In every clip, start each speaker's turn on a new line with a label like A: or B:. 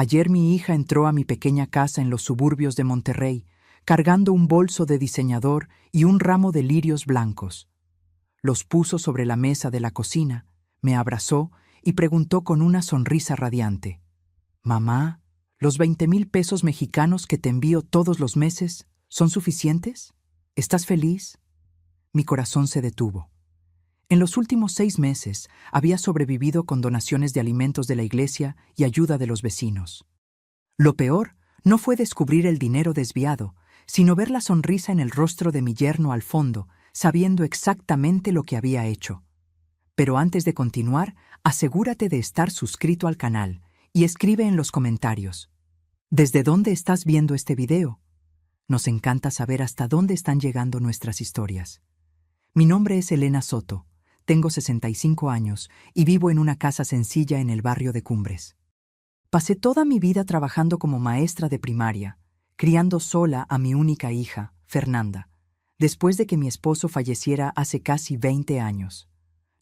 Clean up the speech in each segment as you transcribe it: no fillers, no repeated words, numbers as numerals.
A: Ayer mi hija entró a mi pequeña casa en los suburbios de Monterrey, cargando un bolso de diseñador y un ramo de lirios blancos. Los puso sobre la mesa de la cocina, me abrazó y preguntó con una sonrisa radiante: «Mamá, ¿los 20,000 pesos mexicanos que te envío todos los meses son suficientes? ¿Estás feliz?». Mi corazón se detuvo. En los últimos 6 meses había sobrevivido con donaciones de alimentos de la iglesia y ayuda de los vecinos. Lo peor no fue descubrir el dinero desviado, sino ver la sonrisa en el rostro de mi yerno al fondo, sabiendo exactamente lo que había hecho. Pero antes de continuar, asegúrate de estar suscrito al canal y escribe en los comentarios: ¿desde dónde estás viendo este video? Nos encanta saber hasta dónde están llegando nuestras historias. Mi nombre es Elena Soto, tengo 65 años y vivo en una casa sencilla en el barrio de Cumbres. Pasé toda mi vida trabajando como maestra de primaria, criando sola a mi única hija, Fernanda, después de que mi esposo falleciera hace casi 20 años.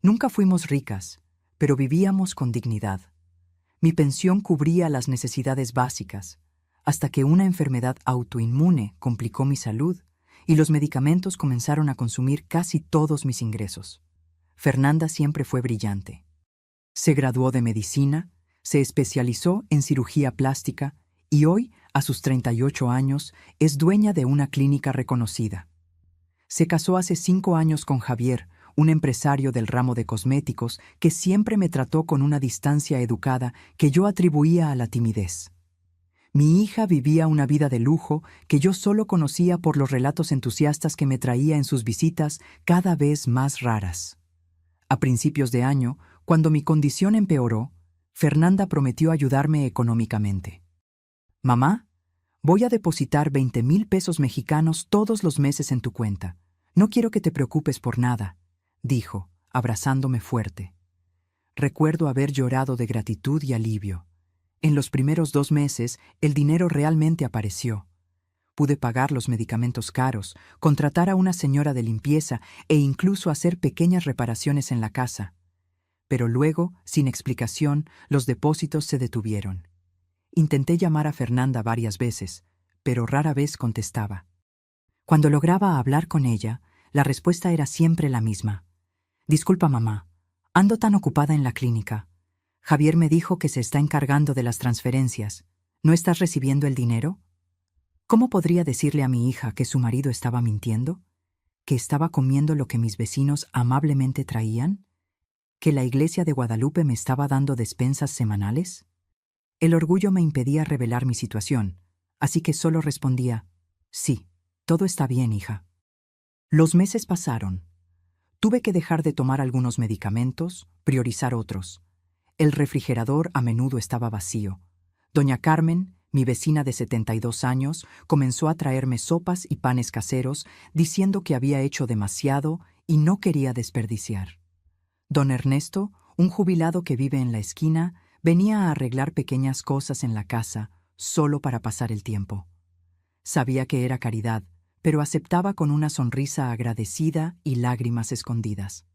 A: Nunca fuimos ricas, pero vivíamos con dignidad. Mi pensión cubría las necesidades básicas, hasta que una enfermedad autoinmune complicó mi salud y los medicamentos comenzaron a consumir casi todos mis ingresos. Fernanda siempre fue brillante. Se graduó de medicina, se especializó en cirugía plástica y hoy, a sus 38 años, es dueña de una clínica reconocida. Se casó hace 5 años con Javier, un empresario del ramo de cosméticos que siempre me trató con una distancia educada que yo atribuía a la timidez. Mi hija vivía una vida de lujo que yo solo conocía por los relatos entusiastas que me traía en sus visitas cada vez más raras. A principios de año, cuando mi condición empeoró, Fernanda prometió ayudarme económicamente. «Mamá, voy a depositar 20,000 pesos mexicanos todos los meses en tu cuenta. No quiero que te preocupes por nada», dijo, abrazándome fuerte. Recuerdo haber llorado de gratitud y alivio. En los primeros 2 meses, el dinero realmente apareció. Pude pagar los medicamentos caros, contratar a una señora de limpieza e incluso hacer pequeñas reparaciones en la casa. Pero luego, sin explicación, los depósitos se detuvieron. Intenté llamar a Fernanda varias veces, pero rara vez contestaba. Cuando lograba hablar con ella, la respuesta era siempre la misma: «Disculpa, mamá, ando tan ocupada en la clínica. Javier me dijo que se está encargando de las transferencias. ¿No estás recibiendo el dinero?». ¿Cómo podría decirle a mi hija que su marido estaba mintiendo? ¿Que estaba comiendo lo que mis vecinos amablemente traían? ¿Que la iglesia de Guadalupe me estaba dando despensas semanales? El orgullo me impedía revelar mi situación, así que solo respondía: «Sí, todo está bien, hija». Los meses pasaron. Tuve que dejar de tomar algunos medicamentos, priorizar otros. El refrigerador a menudo estaba vacío. Doña Carmen, mi vecina de 72 años, comenzó a traerme sopas y panes caseros, diciendo que había hecho demasiado y no quería desperdiciar. Don Ernesto, un jubilado que vive en la esquina, venía a arreglar pequeñas cosas en la casa, solo para pasar el tiempo. Sabía que era caridad, pero aceptaba con una sonrisa agradecida y lágrimas escondidas.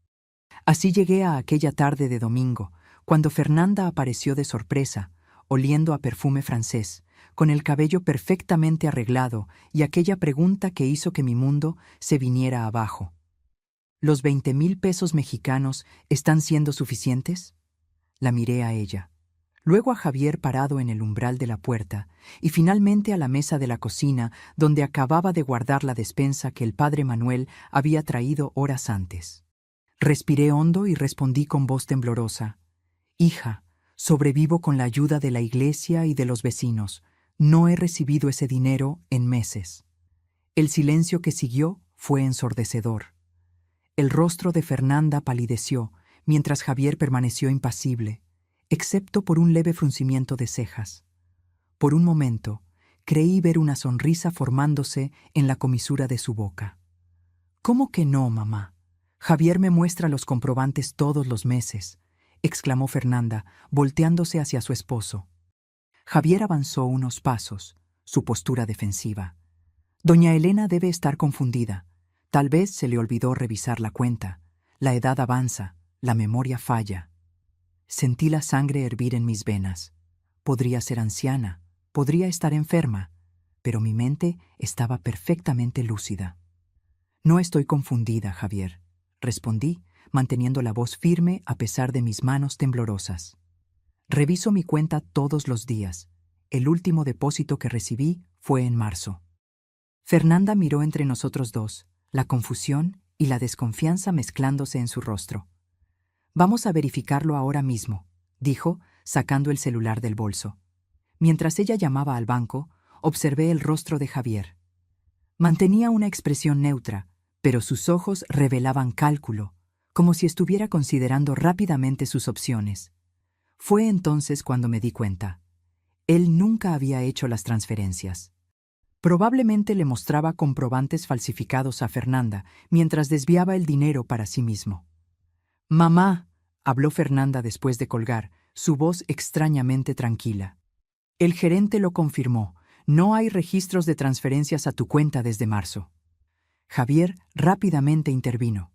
A: Así llegué a aquella tarde de domingo, cuando Fernanda apareció de sorpresa, oliendo a perfume francés, con el cabello perfectamente arreglado y aquella pregunta que hizo que mi mundo se viniera abajo. ¿Los 20,000 pesos mexicanos están siendo suficientes? La miré a ella, luego a Javier parado en el umbral de la puerta y finalmente a la mesa de la cocina donde acababa de guardar la despensa que el padre Manuel había traído horas antes. Respiré hondo y respondí con voz temblorosa: «Hija, sobrevivo con la ayuda de la iglesia y de los vecinos. No he recibido ese dinero en meses». El silencio que siguió fue ensordecedor. El rostro de Fernanda palideció, mientras Javier permaneció impasible, excepto por un leve fruncimiento de cejas. Por un momento, creí ver una sonrisa formándose en la comisura de su boca. «¿Cómo que no, mamá? Javier me muestra los comprobantes todos los meses», exclamó Fernanda, volteándose hacia su esposo. Javier avanzó unos pasos, su postura defensiva. Doña Elena debe estar confundida. Tal vez se le olvidó revisar la cuenta. La edad avanza, la memoria falla. Sentí la sangre hervir en mis venas. Podría ser anciana, podría estar enferma, pero mi mente estaba perfectamente lúcida. No estoy confundida, Javier, respondí, manteniendo la voz firme a pesar de mis manos temblorosas. Reviso mi cuenta todos los días. El último depósito que recibí fue en marzo. Fernanda miró entre nosotros dos, la confusión y la desconfianza mezclándose en su rostro. Vamos a verificarlo ahora mismo, dijo, sacando el celular del bolso. Mientras ella llamaba al banco, observé el rostro de Javier. Mantenía una expresión neutra, pero sus ojos revelaban cálculo, como si estuviera considerando rápidamente sus opciones. Fue entonces cuando me di cuenta. Él nunca había hecho las transferencias. Probablemente le mostraba comprobantes falsificados a Fernanda mientras desviaba el dinero para sí mismo. «Mamá», habló Fernanda después de colgar, su voz extrañamente tranquila. El gerente lo confirmó. No hay registros de transferencias a tu cuenta desde marzo. Javier rápidamente intervino.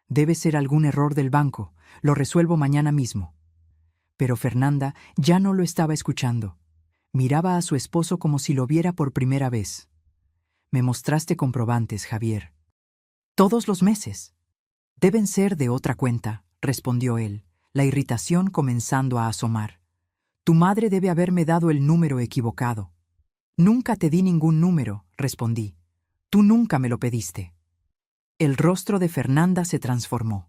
A: Debe ser algún error del banco. Lo resuelvo mañana mismo. Pero Fernanda ya no lo estaba escuchando. Miraba a su esposo como si lo viera por primera vez. Me mostraste comprobantes, Javier. Todos los meses. Deben ser de otra cuenta, respondió él, la irritación comenzando a asomar. Tu madre debe haberme dado el número equivocado. Nunca te di ningún número, respondí. Tú nunca me lo pediste. El rostro de Fernanda se transformó.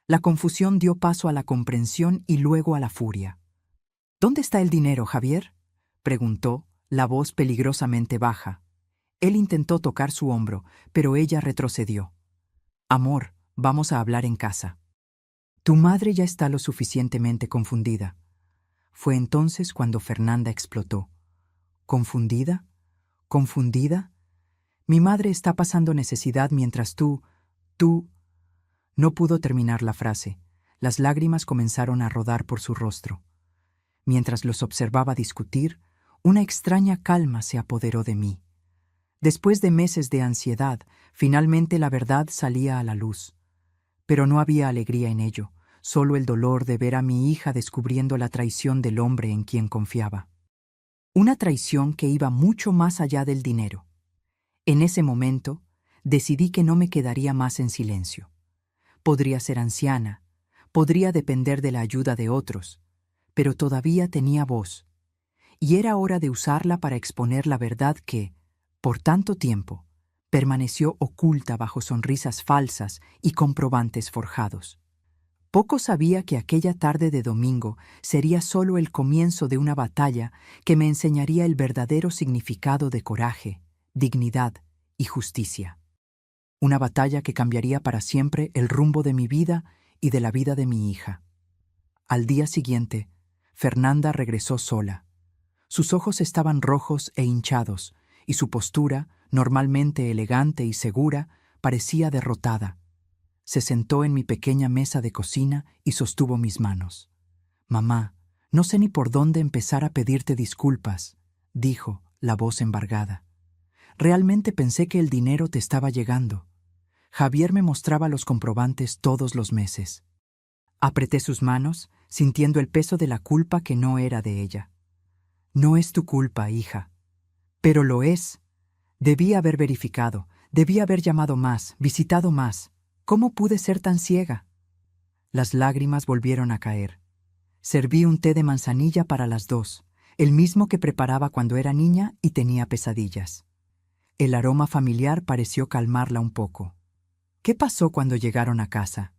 A: La confusión dio paso a la comprensión y luego a la furia. ¿Dónde está el dinero, Javier?, preguntó, la voz peligrosamente baja. Él intentó tocar su hombro, pero ella retrocedió. Amor, vamos a hablar en casa. Tu madre ya está lo suficientemente confundida. Fue entonces cuando Fernanda explotó. ¿Confundida? ¿Confundida? Mi madre está pasando necesidad mientras tú... No pudo terminar la frase. Las lágrimas comenzaron a rodar por su rostro. Mientras los observaba discutir, una extraña calma se apoderó de mí. Después de meses de ansiedad, finalmente la verdad salía a la luz. Pero no había alegría en ello, solo el dolor de ver a mi hija descubriendo la traición del hombre en quien confiaba. Una traición que iba mucho más allá del dinero. En ese momento, decidí que no me quedaría más en silencio. Podría ser anciana, podría depender de la ayuda de otros, pero todavía tenía voz, y era hora de usarla para exponer la verdad que, por tanto tiempo, permaneció oculta bajo sonrisas falsas y comprobantes forjados. Poco sabía que aquella tarde de domingo sería solo el comienzo de una batalla que me enseñaría el verdadero significado de coraje, dignidad y justicia. Una batalla que cambiaría para siempre el rumbo de mi vida y de la vida de mi hija. Al día siguiente, Fernanda regresó sola. Sus ojos estaban rojos e hinchados, y su postura, normalmente elegante y segura, parecía derrotada. Se sentó en mi pequeña mesa de cocina y sostuvo mis manos. «Mamá, no sé ni por dónde empezar a pedirte disculpas», dijo, la voz embargada. «Realmente pensé que el dinero te estaba llegando. Javier me mostraba los comprobantes todos los meses». Apreté sus manos, sintiendo el peso de la culpa que no era de ella. «No es tu culpa, hija». «Pero lo es. Debí haber verificado, debí haber llamado más, visitado más. ¿Cómo pude ser tan ciega?». Las lágrimas volvieron a caer. Serví un té de manzanilla para las dos, el mismo que preparaba cuando era niña y tenía pesadillas. El aroma familiar pareció calmarla un poco. «¿Qué pasó cuando llegaron a casa?»,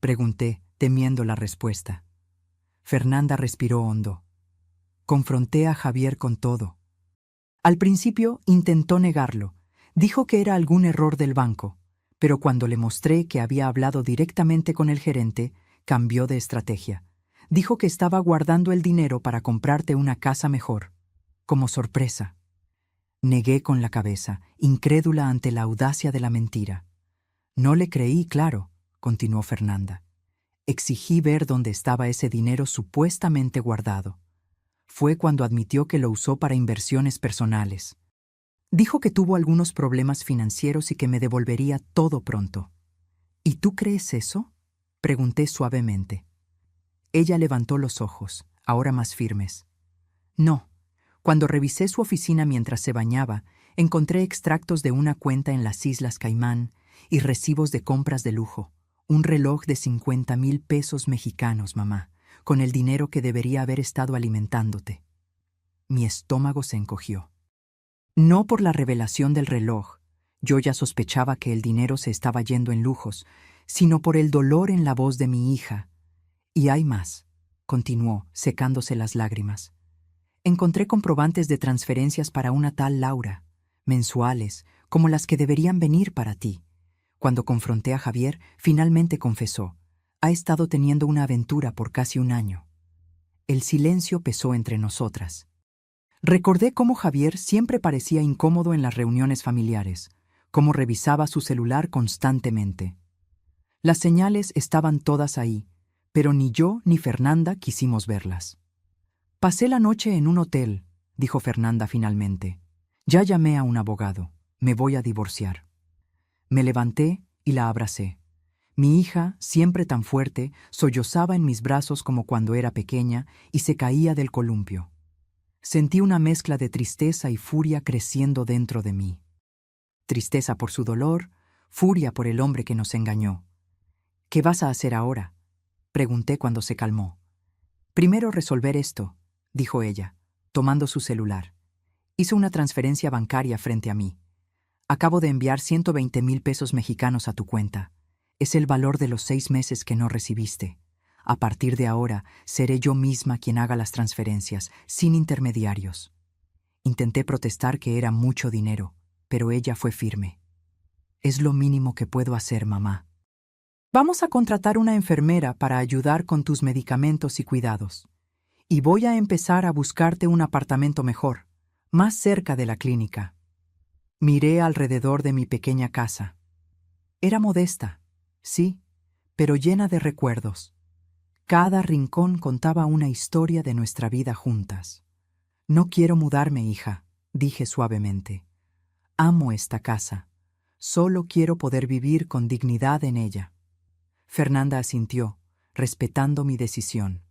A: pregunté, temiendo la respuesta. Fernanda respiró hondo. Confronté a Javier con todo. Al principio intentó negarlo. Dijo que era algún error del banco, pero cuando le mostré que había hablado directamente con el gerente, cambió de estrategia. Dijo que estaba guardando el dinero para comprarte una casa mejor, como sorpresa. Negué con la cabeza, incrédula ante la audacia de la mentira. «No le creí, claro», continuó Fernanda. «Exigí ver dónde estaba ese dinero supuestamente guardado. Fue cuando admitió que lo usó para inversiones personales. Dijo que tuvo algunos problemas financieros y que me devolvería todo pronto». «¿Y tú crees eso?», pregunté suavemente. Ella levantó los ojos, ahora más firmes. No. Cuando revisé su oficina mientras se bañaba, encontré extractos de una cuenta en las Islas Caimán y recibos de compras de lujo. Un reloj de 50,000 pesos mexicanos, mamá, con el dinero que debería haber estado alimentándote. Mi estómago se encogió. No por la revelación del reloj, yo ya sospechaba que el dinero se estaba yendo en lujos, sino por el dolor en la voz de mi hija. Y hay más, continuó, secándose las lágrimas. Encontré comprobantes de transferencias para una tal Laura, mensuales, como las que deberían venir para ti. Cuando confronté a Javier, finalmente confesó. Ha estado teniendo una aventura por casi un año. El silencio pesó entre nosotras. Recordé cómo Javier siempre parecía incómodo en las reuniones familiares, cómo revisaba su celular constantemente. Las señales estaban todas ahí, pero ni yo ni Fernanda quisimos verlas. Pasé la noche en un hotel, dijo Fernanda finalmente. Ya llamé a un abogado. Me voy a divorciar. Me levanté y la abracé. Mi hija, siempre tan fuerte, sollozaba en mis brazos como cuando era pequeña y se caía del columpio. Sentí una mezcla de tristeza y furia creciendo dentro de mí. Tristeza por su dolor, furia por el hombre que nos engañó. ¿Qué vas a hacer ahora?, pregunté cuando se calmó. Primero resolver esto, dijo ella, tomando su celular. Hizo una transferencia bancaria frente a mí. Acabo de enviar 120,000 pesos mexicanos a tu cuenta. Es el valor de los 6 meses que no recibiste. A partir de ahora, seré yo misma quien haga las transferencias, sin intermediarios. Intenté protestar que era mucho dinero, pero ella fue firme. Es lo mínimo que puedo hacer, mamá. Vamos a contratar una enfermera para ayudar con tus medicamentos y cuidados. Y voy a empezar a buscarte un apartamento mejor, más cerca de la clínica. Miré alrededor de mi pequeña casa. Era modesta, sí, pero llena de recuerdos. Cada rincón contaba una historia de nuestra vida juntas. No quiero mudarme, hija, dije suavemente. Amo esta casa. Solo quiero poder vivir con dignidad en ella. Fernanda asintió, respetando mi decisión.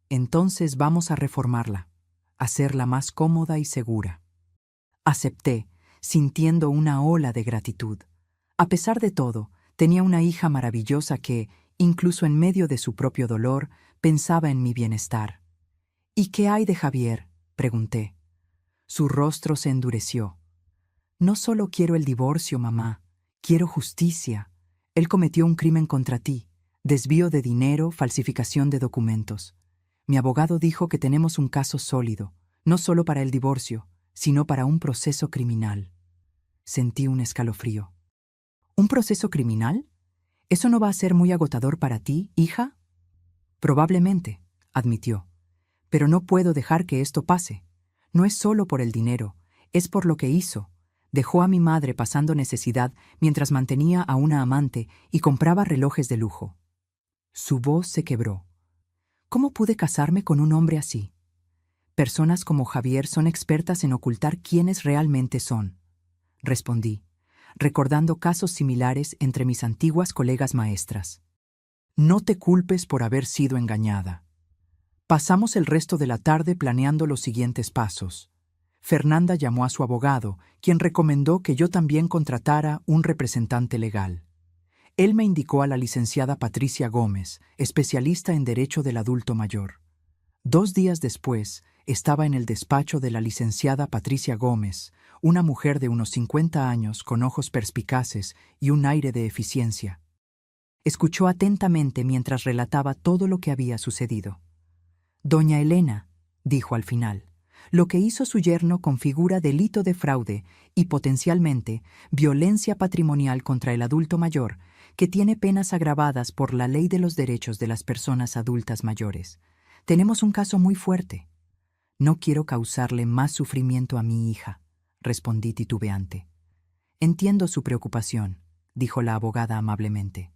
A: Entonces vamos a reformarla, hacerla más cómoda y segura. Acepté, sintiendo una ola de gratitud. A pesar de todo, tenía una hija maravillosa que, incluso en medio de su propio dolor, pensaba en mi bienestar. ¿Y qué hay de Javier?, pregunté. Su rostro se endureció. No solo quiero el divorcio, mamá, quiero justicia. Él cometió un crimen contra ti, desvío de dinero, falsificación de documentos. Mi abogado dijo que tenemos un caso sólido, no solo para el divorcio, sino para un proceso criminal. Sentí un escalofrío. ¿Un proceso criminal? ¿Eso no va a ser muy agotador para ti, hija? Probablemente, admitió. Pero no puedo dejar que esto pase. No es solo por el dinero, es por lo que hizo. Dejó a mi madre pasando necesidad mientras mantenía a una amante y compraba relojes de lujo. Su voz se quebró. ¿Cómo pude casarme con un hombre así? Personas como Javier son expertas en ocultar quiénes realmente son, respondí, recordando casos similares entre mis antiguas colegas maestras. No te culpes por haber sido engañada. Pasamos el resto de la tarde planeando los siguientes pasos. Fernanda llamó a su abogado, quien recomendó que yo también contratara un representante legal. Él me indicó a la licenciada Patricia Gómez, especialista en Derecho del Adulto Mayor. 2 días después, estaba en el despacho de la licenciada Patricia Gómez, una mujer de unos 50 años con ojos perspicaces y un aire de eficiencia. Escuchó atentamente mientras relataba todo lo que había sucedido. Doña Elena, dijo al final, lo que hizo su yerno configura delito de fraude y potencialmente violencia patrimonial contra el adulto mayor, que tiene penas agravadas por la Ley de los Derechos de las Personas Adultas Mayores. Tenemos un caso muy fuerte. No quiero causarle más sufrimiento a mi hija, respondí titubeante. Entiendo su preocupación, dijo la abogada amablemente.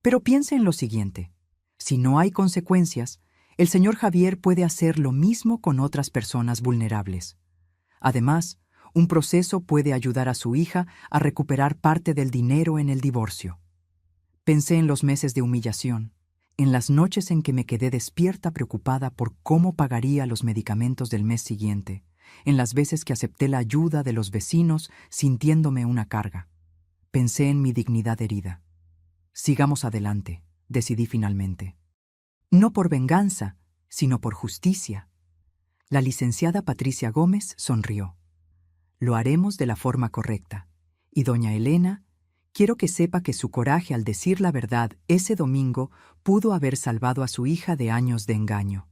A: Pero piense en lo siguiente. Si no hay consecuencias, el señor Javier puede hacer lo mismo con otras personas vulnerables. Además, un proceso puede ayudar a su hija a recuperar parte del dinero en el divorcio. Pensé en los meses de humillación, En las noches en que me quedé despierta preocupada por cómo pagaría los medicamentos del mes siguiente, en las veces que acepté la ayuda de los vecinos sintiéndome una carga. Pensé en mi dignidad herida. Sigamos adelante, decidí finalmente. No por venganza, sino por justicia. La licenciada Patricia Gómez sonrió. Lo haremos de la forma correcta. Y doña Elena, quiero que sepa que su coraje al decir la verdad ese domingo pudo haber salvado a su hija de años de engaño.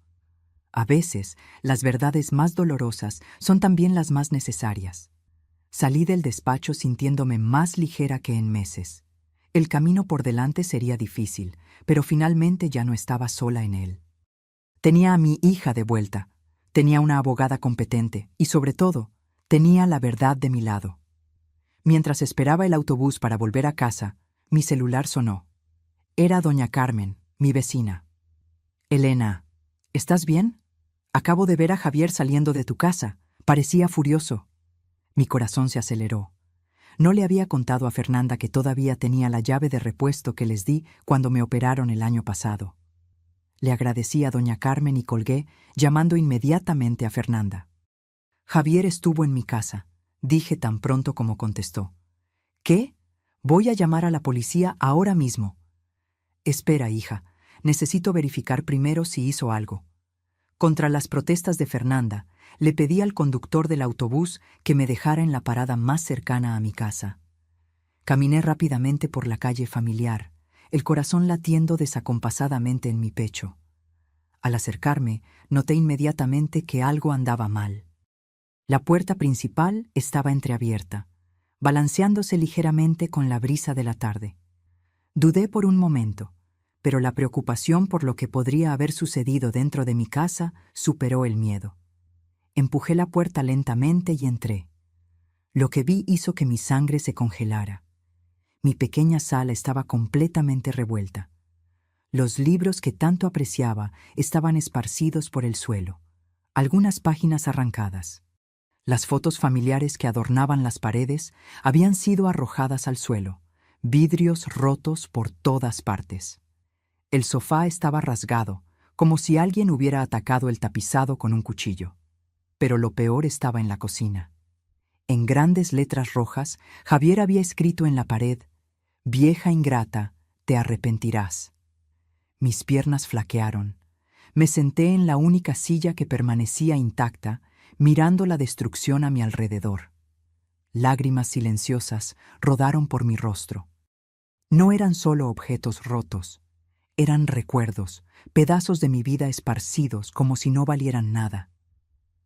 A: A veces, las verdades más dolorosas son también las más necesarias. Salí del despacho sintiéndome más ligera que en meses. El camino por delante sería difícil, pero finalmente ya no estaba sola en él. Tenía a mi hija de vuelta, tenía una abogada competente y, sobre todo, tenía la verdad de mi lado. Mientras esperaba el autobús para volver a casa, mi celular sonó. Era doña Carmen, mi vecina. Elena, ¿estás bien? Acabo de ver a Javier saliendo de tu casa. Parecía furioso. Mi corazón se aceleró. No le había contado a Fernanda que todavía tenía la llave de repuesto que les di cuando me operaron el año pasado. Le agradecí a doña Carmen y colgué, llamando inmediatamente a Fernanda. Javier estuvo en mi casa, dije tan pronto como contestó. ¿Qué? Voy a llamar a la policía ahora mismo. Espera, hija, necesito verificar primero si hizo algo. Contra las protestas de Fernanda, le pedí al conductor del autobús que me dejara en la parada más cercana a mi casa. Caminé rápidamente por la calle familiar, el corazón latiendo desacompasadamente en mi pecho. Al acercarme, noté inmediatamente que algo andaba mal. La puerta principal estaba entreabierta, balanceándose ligeramente con la brisa de la tarde. Dudé por un momento, pero la preocupación por lo que podría haber sucedido dentro de mi casa superó el miedo. Empujé la puerta lentamente y entré. Lo que vi hizo que mi sangre se congelara. Mi pequeña sala estaba completamente revuelta. Los libros que tanto apreciaba estaban esparcidos por el suelo, algunas páginas arrancadas. Las fotos familiares que adornaban las paredes habían sido arrojadas al suelo, vidrios rotos por todas partes. El sofá estaba rasgado, como si alguien hubiera atacado el tapizado con un cuchillo. Pero lo peor estaba en la cocina. En grandes letras rojas, Javier había escrito en la pared: «Vieja ingrata, te arrepentirás». Mis piernas flaquearon. Me senté en la única silla que permanecía intacta, mirando la destrucción a mi alrededor. Lágrimas silenciosas rodaron por mi rostro. No eran solo objetos rotos. Eran recuerdos, pedazos de mi vida esparcidos como si no valieran nada.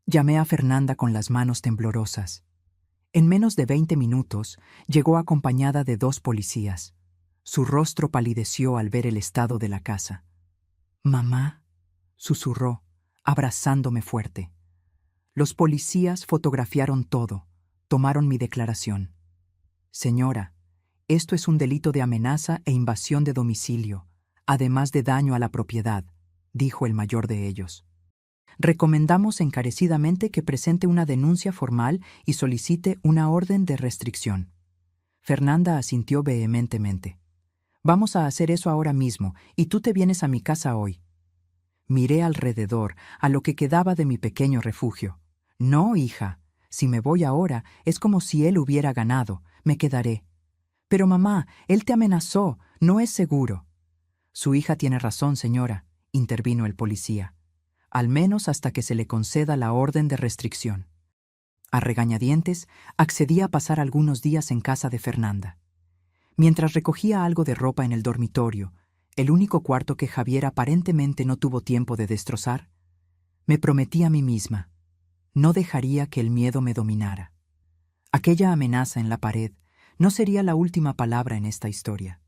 A: Llamé a Fernanda con las manos temblorosas. En menos de 20 minutos llegó acompañada de 2 policías. Su rostro palideció al ver el estado de la casa. «Mamá», susurró, abrazándome fuerte. Los policías fotografiaron todo, tomaron mi declaración. «Señora, esto es un delito de amenaza e invasión de domicilio, además de daño a la propiedad», dijo el mayor de ellos. «Recomendamos encarecidamente que presente una denuncia formal y solicite una orden de restricción». Fernanda asintió vehementemente. «Vamos a hacer eso ahora mismo, y tú te vienes a mi casa hoy». Miré alrededor, a lo que quedaba de mi pequeño refugio. «No, hija, si me voy ahora, es como si él hubiera ganado, me quedaré». «Pero mamá, él te amenazó, no es seguro». «Su hija tiene razón, señora», intervino el policía. «Al menos hasta que se le conceda la orden de restricción». A regañadientes, accedí a pasar algunos días en casa de Fernanda. Mientras recogía algo de ropa en el dormitorio, el único cuarto que Javier aparentemente no tuvo tiempo de destrozar, me prometí a mí misma: no dejaría que el miedo me dominara. Aquella amenaza en la pared no sería la última palabra en esta historia.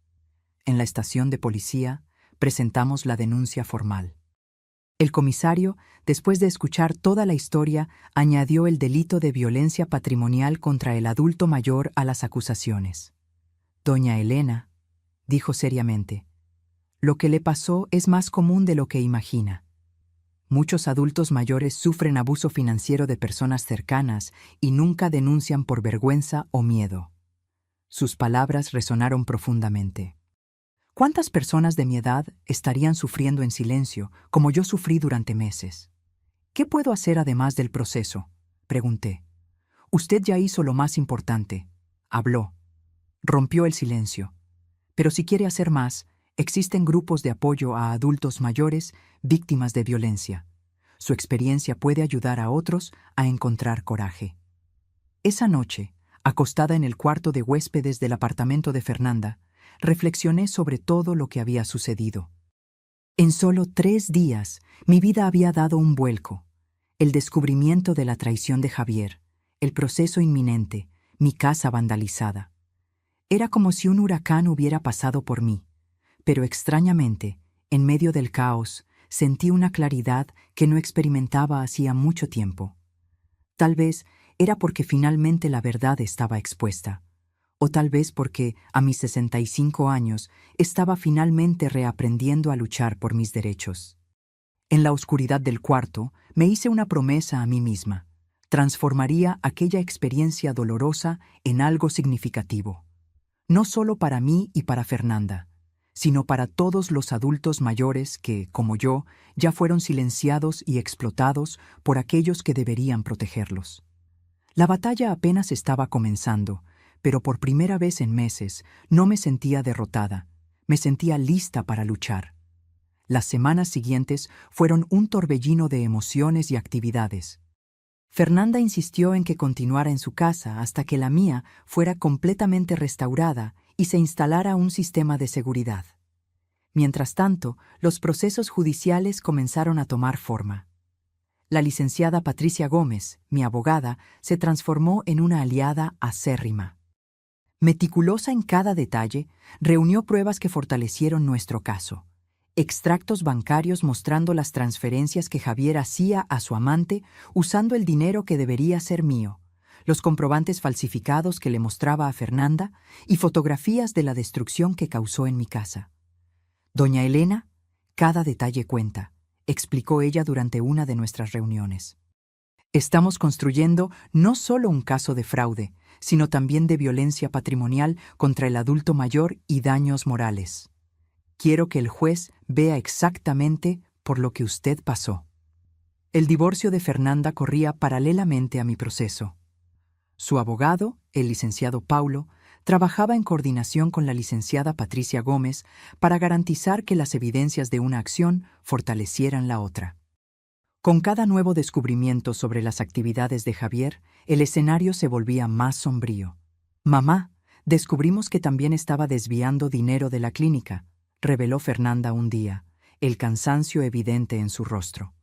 A: En la estación de policía presentamos la denuncia formal. El comisario, después de escuchar toda la historia, añadió el delito de violencia patrimonial contra el adulto mayor a las acusaciones. «Doña Elena», dijo seriamente, «lo que le pasó es más común de lo que imagina. Muchos adultos mayores sufren abuso financiero de personas cercanas y nunca denuncian por vergüenza o miedo». Sus palabras resonaron profundamente. ¿Cuántas personas de mi edad estarían sufriendo en silencio como yo sufrí durante meses? ¿Qué puedo hacer además del proceso?, pregunté. Usted ya hizo lo más importante. Habló. Rompió el silencio. Pero si quiere hacer más, existen grupos de apoyo a adultos mayores víctimas de violencia. Su experiencia puede ayudar a otros a encontrar coraje. Esa noche, acostada en el cuarto de huéspedes del apartamento de Fernanda, reflexioné sobre todo lo que había sucedido. En solo 3 días, mi vida había dado un vuelco. El descubrimiento de la traición de Javier, el proceso inminente, mi casa vandalizada. Era como si un huracán hubiera pasado por mí, pero extrañamente, en medio del caos, sentí una claridad que no experimentaba hacía mucho tiempo. Tal vez era porque finalmente la verdad estaba expuesta, o tal vez porque, a mis 65 años, estaba finalmente reaprendiendo a luchar por mis derechos. En la oscuridad del cuarto, me hice una promesa a mí misma. Transformaría aquella experiencia dolorosa en algo significativo. No solo para mí y para Fernanda, sino para todos los adultos mayores que, como yo, ya fueron silenciados y explotados por aquellos que deberían protegerlos. La batalla apenas estaba comenzando, pero por primera vez en meses no me sentía derrotada, me sentía lista para luchar. Las semanas siguientes fueron un torbellino de emociones y actividades. Fernanda insistió en que continuara en su casa hasta que la mía fuera completamente restaurada y se instalara un sistema de seguridad. Mientras tanto, los procesos judiciales comenzaron a tomar forma. La licenciada Patricia Gómez, mi abogada, se transformó en una aliada acérrima. Meticulosa en cada detalle, reunió pruebas que fortalecieron nuestro caso. Extractos bancarios mostrando las transferencias que Javier hacía a su amante usando el dinero que debería ser mío, los comprobantes falsificados que le mostraba a Fernanda y fotografías de la destrucción que causó en mi casa. Doña Elena, cada detalle cuenta, explicó ella durante una de nuestras reuniones. Estamos construyendo no solo un caso de fraude, sino también de violencia patrimonial contra el adulto mayor y daños morales. Quiero que el juez vea exactamente por lo que usted pasó. El divorcio de Fernanda corría paralelamente a mi proceso. Su abogado, el licenciado Paulo, trabajaba en coordinación con la licenciada Patricia Gómez para garantizar que las evidencias de una acción fortalecieran la otra. Con cada nuevo descubrimiento sobre las actividades de Javier, el escenario se volvía más sombrío. Mamá, descubrimos que también estaba desviando dinero de la clínica, reveló Fernanda un día, el cansancio evidente en su rostro.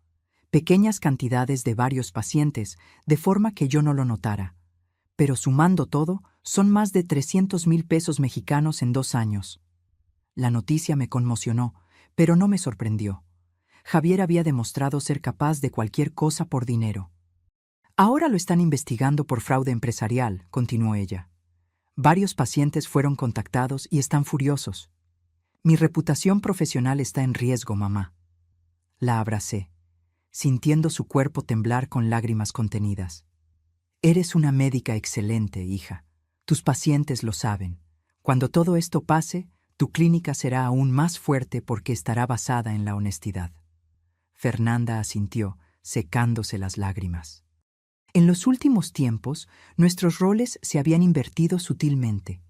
A: Pequeñas cantidades de varios pacientes, de forma que yo no lo notara. Pero sumando todo, son más de 300,000 pesos mexicanos en 2 años. La noticia me conmocionó, pero no me sorprendió. Javier había demostrado ser capaz de cualquier cosa por dinero. Ahora lo están investigando por fraude empresarial, continuó ella. Varios pacientes fueron contactados y están furiosos. Mi reputación profesional está en riesgo, mamá. La abracé, sintiendo su cuerpo temblar con lágrimas contenidas. Eres una médica excelente, hija. Tus pacientes lo saben. Cuando todo esto pase, tu clínica será aún más fuerte porque estará basada en la honestidad. Fernanda asintió, secándose las lágrimas. En los últimos tiempos, nuestros roles se habían invertido sutilmente.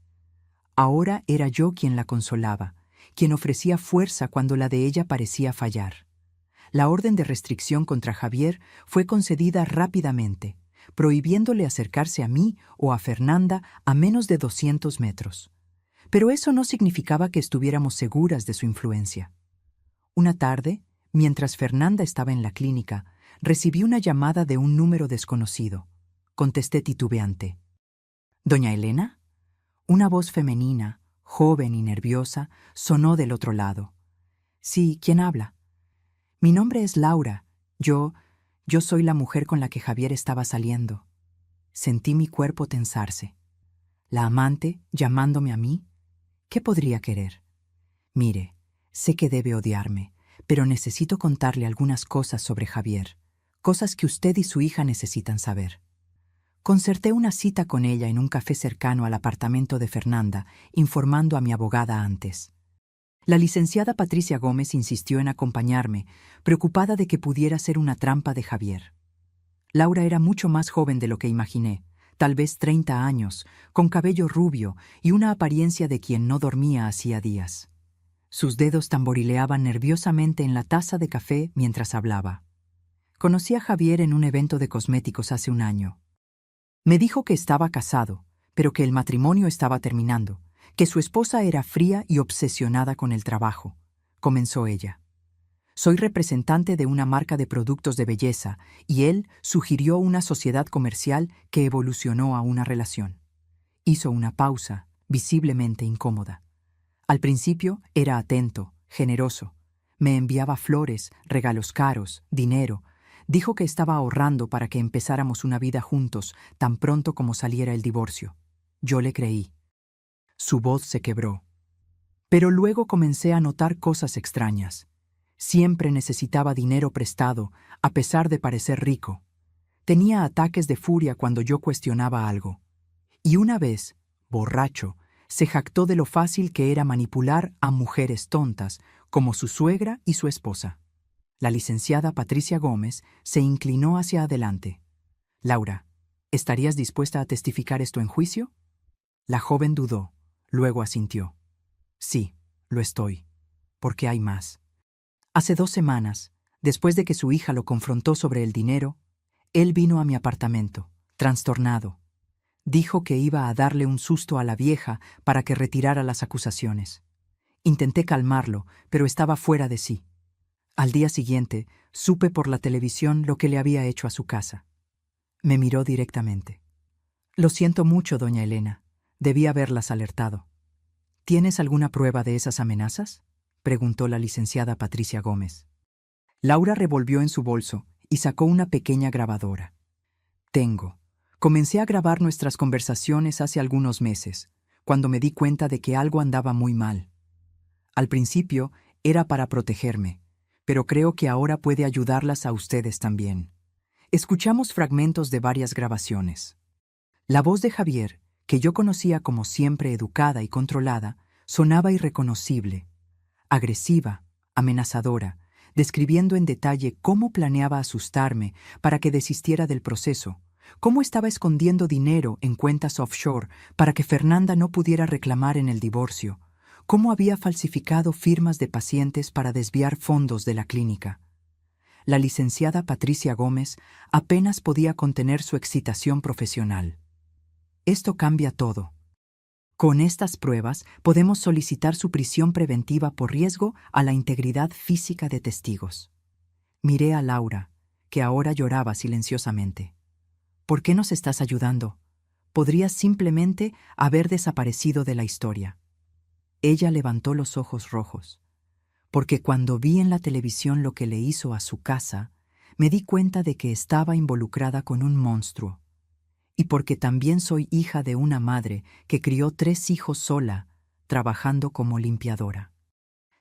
A: Ahora era yo quien la consolaba, quien ofrecía fuerza cuando la de ella parecía fallar. La orden de restricción contra Javier fue concedida rápidamente, prohibiéndole acercarse a mí o a Fernanda a menos de 200 metros. Pero eso no significaba que estuviéramos seguras de su influencia. Una tarde, mientras Fernanda estaba en la clínica, recibí una llamada de un número desconocido. Contesté titubeante. ¿Doña Elena? Una voz femenina, joven y nerviosa, sonó del otro lado. Sí, ¿quién habla? Mi nombre es Laura. Yo soy la mujer con la que Javier estaba saliendo. Sentí mi cuerpo tensarse. ¿La amante llamándome a mí? ¿Qué podría querer? Mire, sé que debe odiarme, pero necesito contarle algunas cosas sobre Javier, cosas que usted y su hija necesitan saber. Concerté una cita con ella en un café cercano al apartamento de Fernanda, informando a mi abogada antes. La licenciada Patricia Gómez insistió en acompañarme, preocupada de que pudiera ser una trampa de Javier. Laura era mucho más joven de lo que imaginé, tal vez 30 años, con cabello rubio y una apariencia de quien no dormía hacía días. Sus dedos tamborileaban nerviosamente en la taza de café mientras hablaba. Conocí a Javier en un evento de cosméticos hace un año. Me dijo que estaba casado, pero que el matrimonio estaba terminando, que su esposa era fría y obsesionada con el trabajo, comenzó ella. Soy representante de una marca de productos de belleza y él sugirió una sociedad comercial que evolucionó a una relación. Hizo una pausa, visiblemente incómoda. Al principio era atento, generoso. Me enviaba flores, regalos caros, dinero. Dijo que estaba ahorrando para que empezáramos una vida juntos tan pronto como saliera el divorcio. Yo le creí. Su voz se quebró. Pero luego comencé a notar cosas extrañas. Siempre necesitaba dinero prestado, a pesar de parecer rico. Tenía ataques de furia cuando yo cuestionaba algo. Y una vez, borracho, se jactó de lo fácil que era manipular a mujeres tontas, como su suegra y su esposa. La licenciada Patricia Gómez se inclinó hacia adelante. Laura, ¿estarías dispuesta a testificar esto en juicio? La joven dudó, luego asintió. Sí, lo estoy. Porque hay más. Hace 2 semanas, después de que su hija lo confrontó sobre el dinero, él vino a mi apartamento, trastornado. Dijo que iba a darle un susto a la vieja para que retirara las acusaciones. Intenté calmarlo, pero estaba fuera de sí. Al día siguiente, supe por la televisión lo que le había hecho a su casa. Me miró directamente. Lo siento mucho, doña Elena. Debí haberlas alertado. ¿Tienes alguna prueba de esas amenazas?, preguntó la licenciada Patricia Gómez. Laura revolvió en su bolso y sacó una pequeña grabadora. Tengo. Comencé a grabar nuestras conversaciones hace algunos meses, cuando me di cuenta de que algo andaba muy mal. Al principio era para protegerme, pero creo que ahora puede ayudarlas a ustedes también. Escuchamos fragmentos de varias grabaciones. La voz de Javier, que yo conocía como siempre educada y controlada, sonaba irreconocible, agresiva, amenazadora, describiendo en detalle cómo planeaba asustarme para que desistiera del proceso, cómo estaba escondiendo dinero en cuentas offshore para que Fernanda no pudiera reclamar en el divorcio, cómo había falsificado firmas de pacientes para desviar fondos de la clínica. La licenciada Patricia Gómez apenas podía contener su excitación profesional. Esto cambia todo. Con estas pruebas podemos solicitar su prisión preventiva por riesgo a la integridad física de testigos. Miré a Laura, que ahora lloraba silenciosamente. ¿Por qué nos estás ayudando? Podrías simplemente haber desaparecido de la historia. Ella levantó los ojos rojos. Porque cuando vi en la televisión lo que le hizo a su casa, me di cuenta de que estaba involucrada con un monstruo. Y porque también soy hija de una madre que crió 3 hijos sola, trabajando como limpiadora.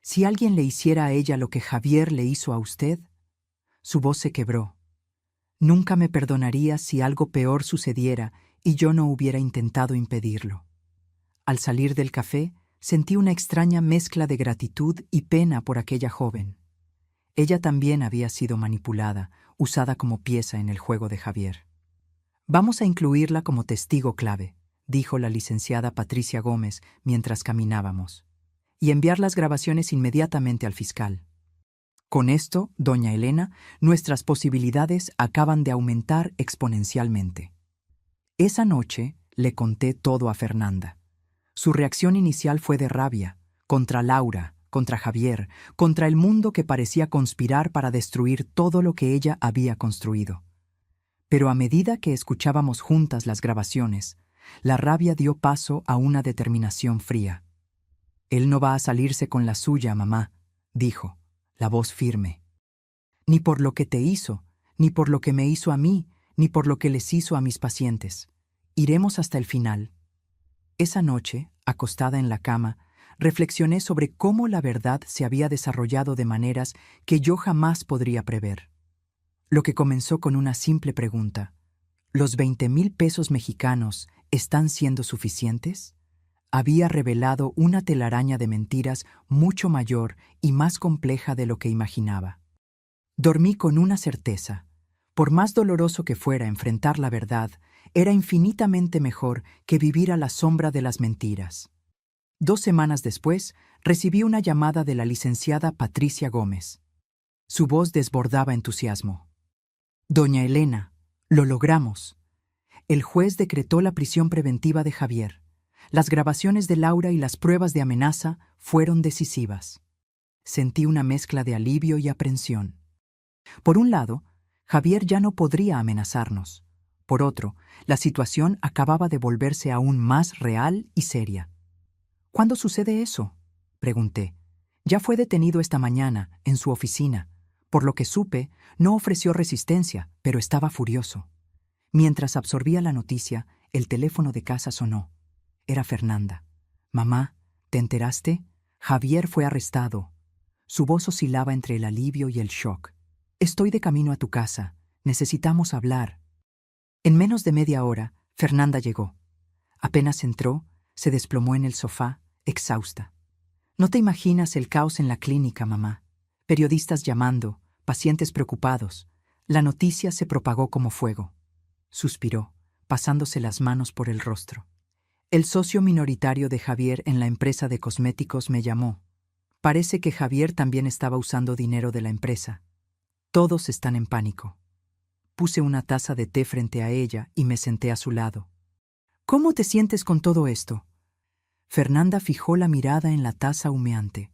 A: Si alguien le hiciera a ella lo que Javier le hizo a usted, su voz se quebró. Nunca me perdonaría si algo peor sucediera y yo no hubiera intentado impedirlo. Al salir del café, sentí una extraña mezcla de gratitud y pena por aquella joven. Ella también había sido manipulada, usada como pieza en el juego de Javier. Vamos a incluirla como testigo clave, dijo la licenciada Patricia Gómez mientras caminábamos, y enviar las grabaciones inmediatamente al fiscal. Con esto, doña Elena, nuestras posibilidades acaban de aumentar exponencialmente. Esa noche le conté todo a Fernanda. Su reacción inicial fue de rabia, contra Laura, contra Javier, contra el mundo que parecía conspirar para destruir todo lo que ella había construido. Pero a medida que escuchábamos juntas las grabaciones, la rabia dio paso a una determinación fría. «Él no va a salirse con la suya, mamá», dijo, la voz firme. «Ni por lo que te hizo, ni por lo que me hizo a mí, ni por lo que les hizo a mis pacientes. Iremos hasta el final». Esa noche, acostada en la cama, reflexioné sobre cómo la verdad se había desarrollado de maneras que yo jamás podría prever. Lo que comenzó con una simple pregunta: ¿los 20,000 pesos mexicanos están siendo suficientes?, había revelado una telaraña de mentiras mucho mayor y más compleja de lo que imaginaba. Dormí con una certeza. Por más doloroso que fuera enfrentar la verdad, era infinitamente mejor que vivir a la sombra de las mentiras. 2 semanas después, recibí una llamada de la licenciada Patricia Gómez. Su voz desbordaba entusiasmo. «Doña Elena, lo logramos. El juez decretó la prisión preventiva de Javier. Las grabaciones de Laura y las pruebas de amenaza fueron decisivas». Sentí una mezcla de alivio y aprensión. Por un lado, Javier ya no podría amenazarnos. Por otro, la situación acababa de volverse aún más real y seria. «¿Cuándo sucede eso?», pregunté. «Ya fue detenido esta mañana, en su oficina. Por lo que supe, no ofreció resistencia, pero estaba furioso». Mientras absorbía la noticia, el teléfono de casa sonó. Era Fernanda. «Mamá, ¿te enteraste? Javier fue arrestado». Su voz oscilaba entre el alivio y el shock. «Estoy de camino a tu casa. Necesitamos hablar». En menos de media hora, Fernanda llegó. Apenas entró, se desplomó en el sofá, exhausta. «No te imaginas el caos en la clínica, mamá. Periodistas llamando, pacientes preocupados. La noticia se propagó como fuego». Suspiró, pasándose las manos por el rostro. «El socio minoritario de Javier en la empresa de cosméticos me llamó. Parece que Javier también estaba usando dinero de la empresa. Todos están en pánico». Puse una taza de té frente a ella y me senté a su lado. «¿Cómo te sientes con todo esto?». Fernanda fijó la mirada en la taza humeante,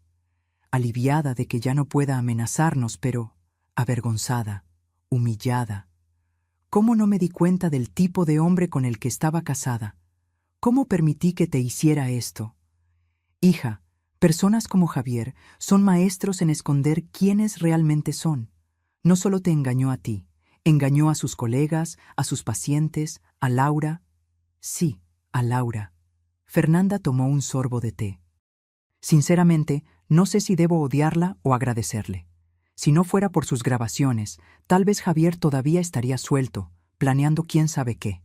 A: aliviada de que ya no pueda amenazarnos, pero avergonzada, humillada. ¿Cómo no me di cuenta del tipo de hombre con el que estaba casada? ¿Cómo permití que te hiciera esto? Hija, personas como Javier son maestros en esconder quiénes realmente son. No solo te engañó a ti, engañó a sus colegas, a sus pacientes, a Laura. Sí, a Laura. Fernanda tomó un sorbo de té. Sinceramente, no sé si debo odiarla o agradecerle. Si no fuera por sus grabaciones, tal vez Javier todavía estaría suelto, planeando quién sabe qué.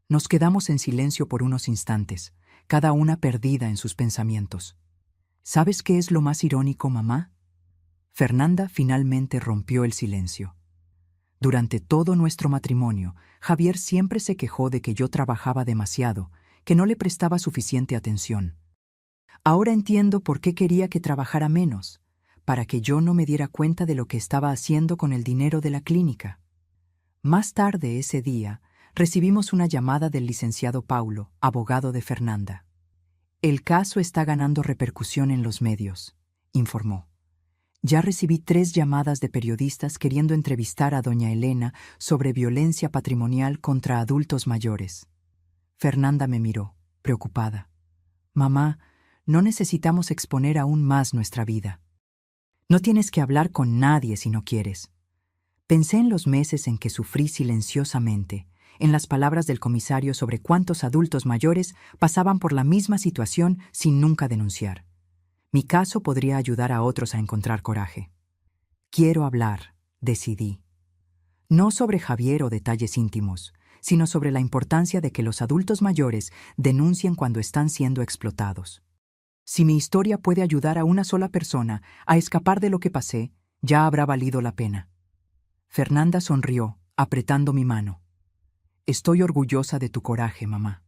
A: Nos quedamos en silencio por unos instantes, cada una perdida en sus pensamientos. ¿Sabes qué es lo más irónico, mamá? Fernanda finalmente rompió el silencio. Durante todo nuestro matrimonio, Javier siempre se quejó de que yo trabajaba demasiado, que no le prestaba suficiente atención. Ahora entiendo por qué quería que trabajara menos, para que yo no me diera cuenta de lo que estaba haciendo con el dinero de la clínica. Más tarde ese día, recibimos una llamada del licenciado Paulo, abogado de Fernanda. «El caso está ganando repercusión en los medios», informó. «Ya recibí 3 llamadas de periodistas queriendo entrevistar a doña Elena sobre violencia patrimonial contra adultos mayores». Fernanda me miró, preocupada. «Mamá, no necesitamos exponer aún más nuestra vida. No tienes que hablar con nadie si no quieres». Pensé en los meses en que sufrí silenciosamente, en las palabras del comisario sobre cuántos adultos mayores pasaban por la misma situación sin nunca denunciar. Mi caso podría ayudar a otros a encontrar coraje. «Quiero hablar», decidí. No sobre Javier o detalles íntimos, sino sobre la importancia de que los adultos mayores denuncien cuando están siendo explotados. Si mi historia puede ayudar a una sola persona a escapar de lo que pasé, ya habrá valido la pena. Fernanda sonrió, apretando mi mano. «Estoy orgullosa de tu coraje, mamá».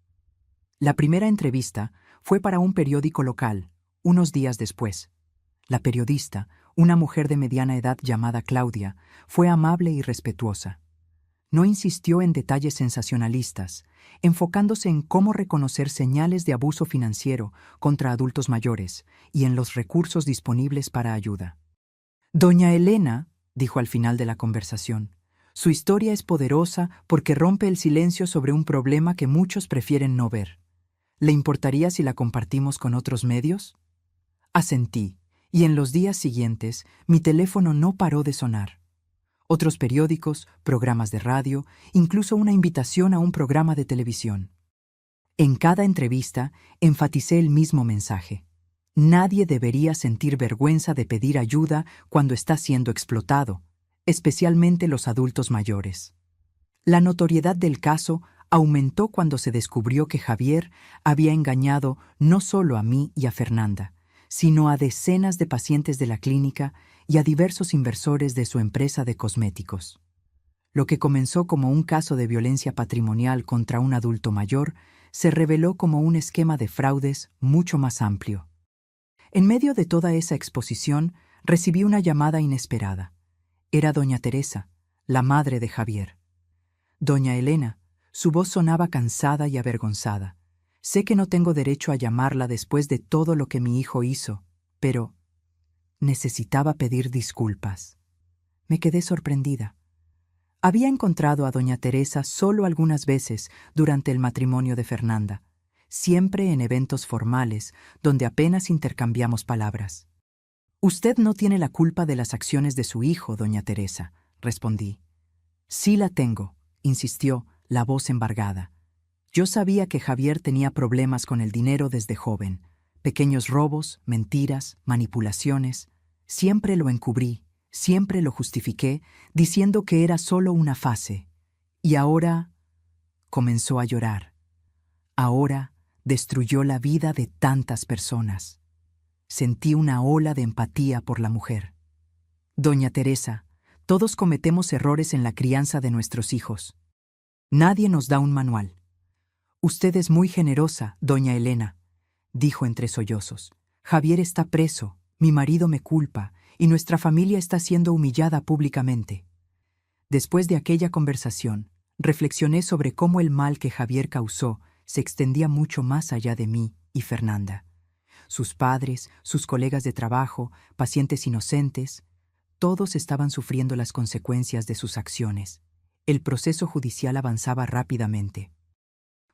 A: La primera entrevista fue para un periódico local, unos días después. La periodista, una mujer de mediana edad llamada Claudia, fue amable y respetuosa. No insistió en detalles sensacionalistas, enfocándose en cómo reconocer señales de abuso financiero contra adultos mayores y en los recursos disponibles para ayuda. «Doña Elena», dijo al final de la conversación, «su historia es poderosa porque rompe el silencio sobre un problema que muchos prefieren no ver. ¿Le importaría si la compartimos con otros medios?». Asentí, y en los días siguientes mi teléfono no paró de sonar. Otros periódicos, programas de radio, incluso una invitación a un programa de televisión. En cada entrevista enfaticé el mismo mensaje. Nadie debería sentir vergüenza de pedir ayuda cuando está siendo explotado, especialmente los adultos mayores. La notoriedad del caso aumentó cuando se descubrió que Javier había engañado no solo a mí y a Fernanda, sino a decenas de pacientes de la clínica y a diversos inversores de su empresa de cosméticos. Lo que comenzó como un caso de violencia patrimonial contra un adulto mayor se reveló como un esquema de fraudes mucho más amplio. En medio de toda esa exposición, recibí una llamada inesperada. Era doña Teresa, la madre de Javier. Doña Elena, su voz sonaba cansada y avergonzada. Sé que no tengo derecho a llamarla después de todo lo que mi hijo hizo, pero necesitaba pedir disculpas. Me quedé sorprendida. Había encontrado a doña Teresa solo algunas veces durante el matrimonio de Fernanda, siempre en eventos formales, donde apenas intercambiamos palabras. «Usted no tiene la culpa de las acciones de su hijo, doña Teresa», respondí. «Sí la tengo», insistió, la voz embargada. Yo sabía que Javier tenía problemas con el dinero desde joven. Pequeños robos, mentiras, manipulaciones. Siempre lo encubrí, siempre lo justifiqué, diciendo que era solo una fase. Y ahora comenzó a llorar. Ahora destruyó la vida de tantas personas. Sentí una ola de empatía por la mujer. Doña Teresa, todos cometemos errores en la crianza de nuestros hijos. Nadie nos da un manual. Usted es muy generosa, doña Elena, dijo entre sollozos. Javier está preso, mi marido me culpa, y nuestra familia está siendo humillada públicamente. Después de aquella conversación, reflexioné sobre cómo el mal que Javier causó se extendía mucho más allá de mí y Fernanda. Sus padres, sus colegas de trabajo, pacientes inocentes, todos estaban sufriendo las consecuencias de sus acciones. El proceso judicial avanzaba rápidamente.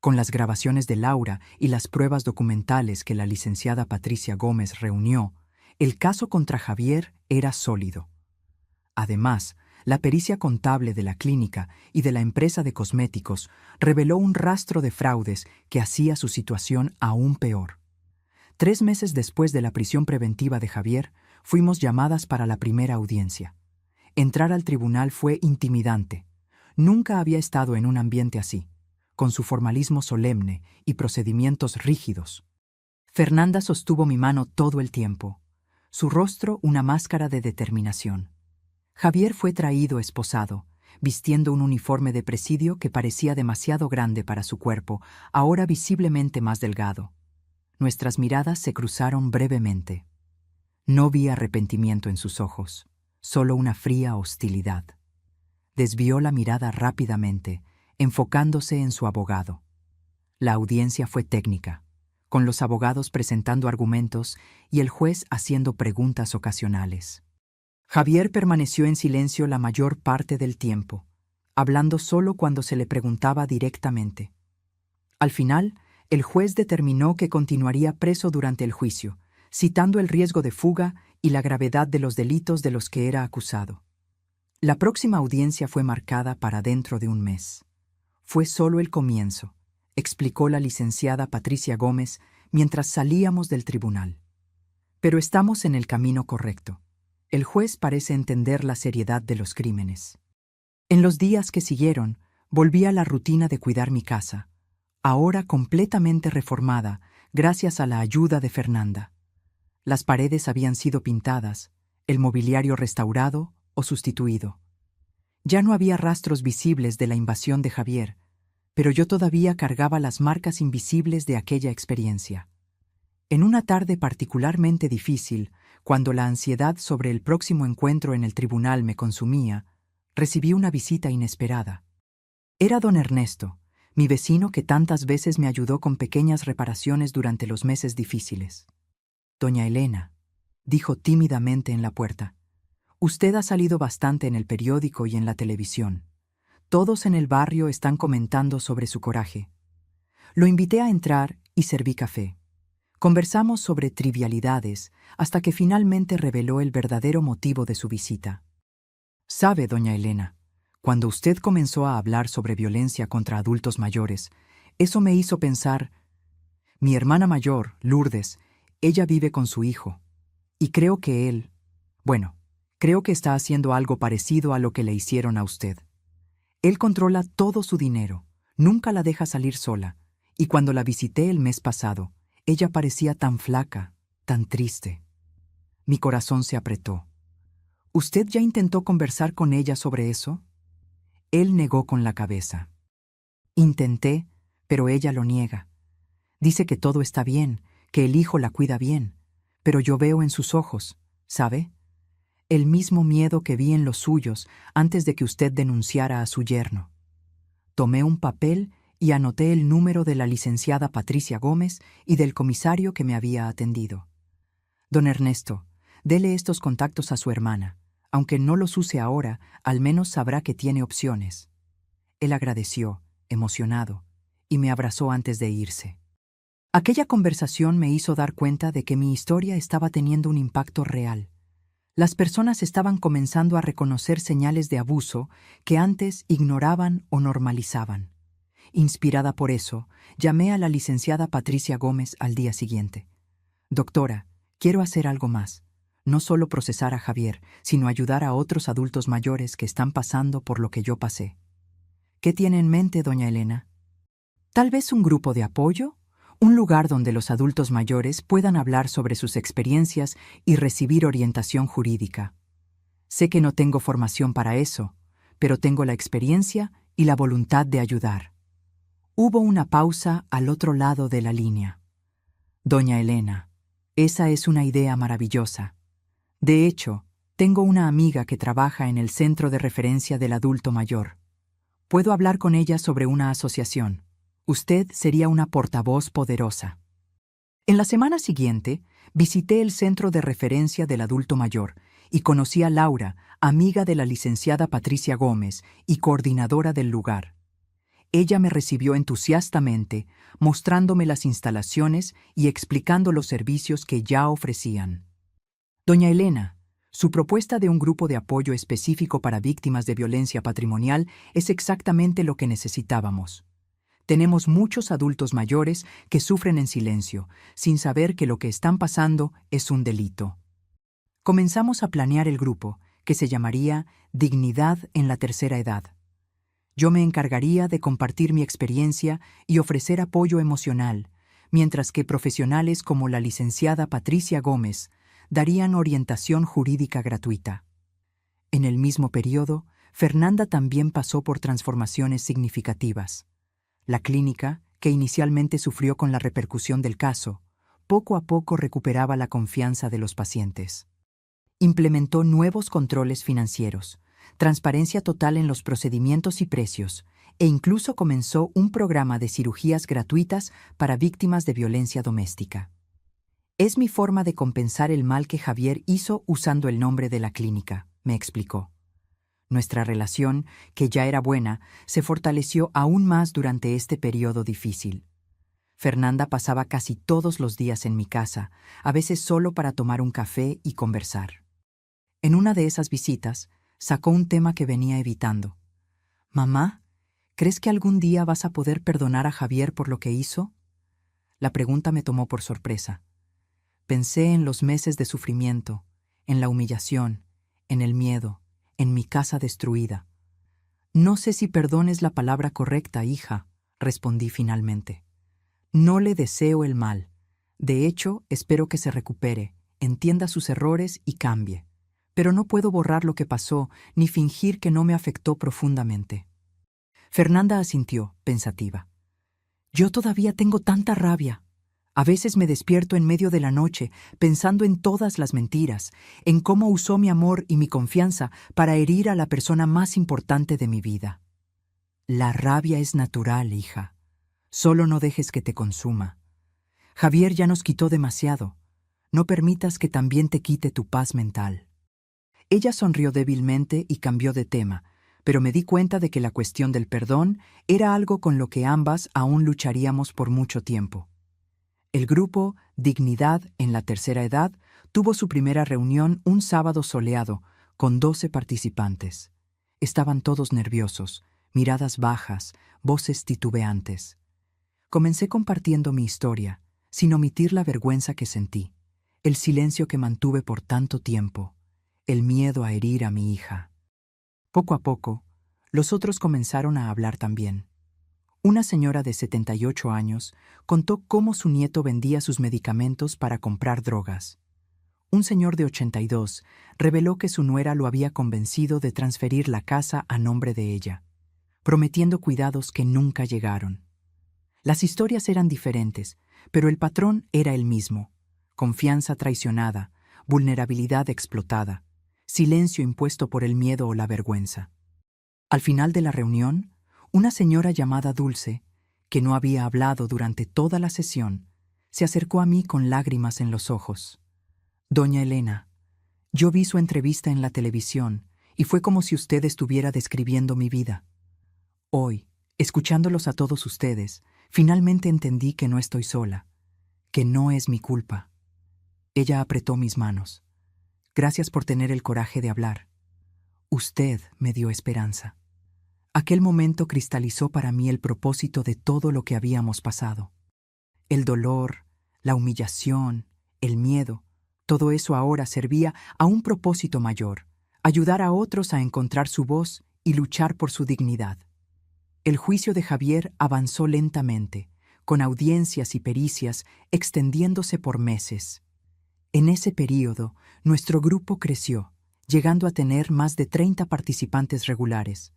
A: Con las grabaciones de Laura y las pruebas documentales que la licenciada Patricia Gómez reunió, el caso contra Javier era sólido. Además, la pericia contable de la clínica y de la empresa de cosméticos reveló un rastro de fraudes que hacía su situación aún peor. 3 meses después de la prisión preventiva de Javier, fuimos llamadas para la primera audiencia. Entrar al tribunal fue intimidante. Nunca había estado en un ambiente así, con su formalismo solemne y procedimientos rígidos. Fernanda sostuvo mi mano todo el tiempo, su rostro una máscara de determinación. Javier fue traído esposado, vistiendo un uniforme de presidio que parecía demasiado grande para su cuerpo, ahora visiblemente más delgado. Nuestras miradas se cruzaron brevemente. No vi arrepentimiento en sus ojos, solo una fría hostilidad. Desvió la mirada rápidamente, enfocándose en su abogado. La audiencia fue técnica, con los abogados presentando argumentos y el juez haciendo preguntas ocasionales. Javier permaneció en silencio la mayor parte del tiempo, hablando solo cuando se le preguntaba directamente. Al final, el juez determinó que continuaría preso durante el juicio, citando el riesgo de fuga y la gravedad de los delitos de los que era acusado. La próxima audiencia fue marcada para dentro de un mes. Fue solo el comienzo, explicó la licenciada Patricia Gómez mientras salíamos del tribunal. Pero estamos en el camino correcto. El juez parece entender la seriedad de los crímenes. En los días que siguieron, volví a la rutina de cuidar mi casa, ahora completamente reformada gracias a la ayuda de Fernanda. Las paredes habían sido pintadas, el mobiliario restaurado o sustituido. Ya no había rastros visibles de la invasión de Javier, pero yo todavía cargaba las marcas invisibles de aquella experiencia. En una tarde particularmente difícil, cuando la ansiedad sobre el próximo encuentro en el tribunal me consumía, recibí una visita inesperada. Era don Ernesto, mi vecino que tantas veces me ayudó con pequeñas reparaciones durante los meses difíciles. «Doña Elena», dijo tímidamente en la puerta, «usted ha salido bastante en el periódico y en la televisión. Todos en el barrio están comentando sobre su coraje». Lo invité a entrar y serví café. Conversamos sobre trivialidades hasta que finalmente reveló el verdadero motivo de su visita. «Sabe, doña Elena, cuando usted comenzó a hablar sobre violencia contra adultos mayores, eso me hizo pensar, mi hermana mayor, Lourdes, ella vive con su hijo, y creo que él, creo que está haciendo algo parecido a lo que le hicieron a usted. Él controla todo su dinero, Nunca la deja salir sola, y cuando la visité el mes pasado, ella parecía tan flaca, tan triste. Mi corazón se apretó. ¿Usted ya intentó conversar con ella sobre eso? Él negó con la cabeza. Intenté, pero ella lo niega. Dice que todo está bien, que el hijo la cuida bien, pero yo veo en sus ojos, ¿sabe? El mismo miedo que vi en los suyos antes de que usted denunciara a su yerno. Tomé un papel y anoté el número de la licenciada Patricia Gómez y del comisario que me había atendido. Don Ernesto, dele estos contactos a su hermana. Aunque no los use ahora, al menos sabrá que tiene opciones. Él agradeció, emocionado, y me abrazó antes de irse. Aquella conversación me hizo dar cuenta de que mi historia estaba teniendo un impacto real. Las personas estaban comenzando a reconocer señales de abuso que antes ignoraban o normalizaban. Inspirada por eso, llamé a la licenciada Patricia Gómez al día siguiente. Doctora, quiero hacer algo más. No solo procesar a Javier, sino ayudar a otros adultos mayores que están pasando por lo que yo pasé. ¿Qué tiene en mente, doña Elena? ¿Tal vez un grupo de apoyo? Un lugar donde los adultos mayores puedan hablar sobre sus experiencias y recibir orientación jurídica. Sé que no tengo formación para eso, pero tengo la experiencia y la voluntad de ayudar. Hubo una pausa al otro lado de la línea. Doña Elena, esa es una idea maravillosa. De hecho, tengo una amiga que trabaja en el Centro de Referencia del Adulto Mayor. Puedo hablar con ella sobre una asociación. Usted sería una portavoz poderosa. En la semana siguiente, visité el Centro de Referencia del Adulto Mayor y conocí a Laura, amiga de la licenciada Patricia Gómez y coordinadora del lugar. Ella me recibió entusiastamente, mostrándome las instalaciones y explicando los servicios que ya ofrecían. Doña Elena, su propuesta de un grupo de apoyo específico para víctimas de violencia patrimonial es exactamente lo que necesitábamos. Tenemos muchos adultos mayores que sufren en silencio, sin saber que lo que están pasando es un delito. Comenzamos a planear el grupo, que se llamaría Dignidad en la Tercera Edad. Yo me encargaría de compartir mi experiencia y ofrecer apoyo emocional, mientras que profesionales como la licenciada Patricia Gómez darían orientación jurídica gratuita. En el mismo periodo, Fernanda también pasó por transformaciones significativas. La clínica, que inicialmente sufrió con la repercusión del caso, poco a poco recuperaba la confianza de los pacientes. Implementó nuevos controles financieros, transparencia total en los procedimientos y precios, e incluso comenzó un programa de cirugías gratuitas para víctimas de violencia doméstica. Es mi forma de compensar el mal que Javier hizo usando el nombre de la clínica, me explicó. Nuestra relación, que ya era buena, se fortaleció aún más durante este periodo difícil. Fernanda pasaba casi todos los días en mi casa, a veces solo para tomar un café y conversar. En una de esas visitas, sacó un tema que venía evitando. «Mamá, ¿crees que algún día vas a poder perdonar a Javier por lo que hizo?» La pregunta me tomó por sorpresa. Pensé en los meses de sufrimiento, en la humillación, en el miedo, en mi casa destruida. «No sé si perdón es la palabra correcta, hija», respondí finalmente. «No le deseo el mal. De hecho, espero que se recupere, entienda sus errores y cambie. Pero no puedo borrar lo que pasó ni fingir que no me afectó profundamente». Fernanda asintió, pensativa. «Yo todavía tengo tanta rabia. A veces me despierto en medio de la noche pensando en todas las mentiras, en cómo usó mi amor y mi confianza para herir a la persona más importante de mi vida. La rabia es natural, hija. Solo no dejes que te consuma. Javier ya nos quitó demasiado. No permitas que también te quite tu paz mental». Ella sonrió débilmente y cambió de tema, pero me di cuenta de que la cuestión del perdón era algo con lo que ambas aún lucharíamos por mucho tiempo. El grupo Dignidad en la Tercera Edad tuvo su primera reunión un sábado soleado, con 12 participantes. Estaban todos nerviosos, miradas bajas, voces titubeantes. Comencé compartiendo mi historia, sin omitir la vergüenza que sentí, el silencio que mantuve por tanto tiempo, el miedo a herir a mi hija. Poco a poco, los otros comenzaron a hablar también. Una señora de 78 años contó cómo su nieto vendía sus medicamentos para comprar drogas. Un señor de 82 reveló que su nuera lo había convencido de transferir la casa a nombre de ella, prometiendo cuidados que nunca llegaron. Las historias eran diferentes, pero el patrón era el mismo: confianza traicionada, vulnerabilidad explotada, silencio impuesto por el miedo o la vergüenza. Al final de la reunión, una señora llamada Dulce, que no había hablado durante toda la sesión, se acercó a mí con lágrimas en los ojos. Doña Elena, yo vi su entrevista en la televisión y fue como si usted estuviera describiendo mi vida. Hoy, escuchándolos a todos ustedes, finalmente entendí que no estoy sola, que no es mi culpa. Ella apretó mis manos. Gracias por tener el coraje de hablar. Usted me dio esperanza. Aquel momento cristalizó para mí el propósito de todo lo que habíamos pasado. El dolor, la humillación, el miedo, todo eso ahora servía a un propósito mayor: ayudar a otros a encontrar su voz y luchar por su dignidad. El juicio de Javier avanzó lentamente, con audiencias y pericias extendiéndose por meses. En ese período, nuestro grupo creció, llegando a tener más de 30 participantes regulares.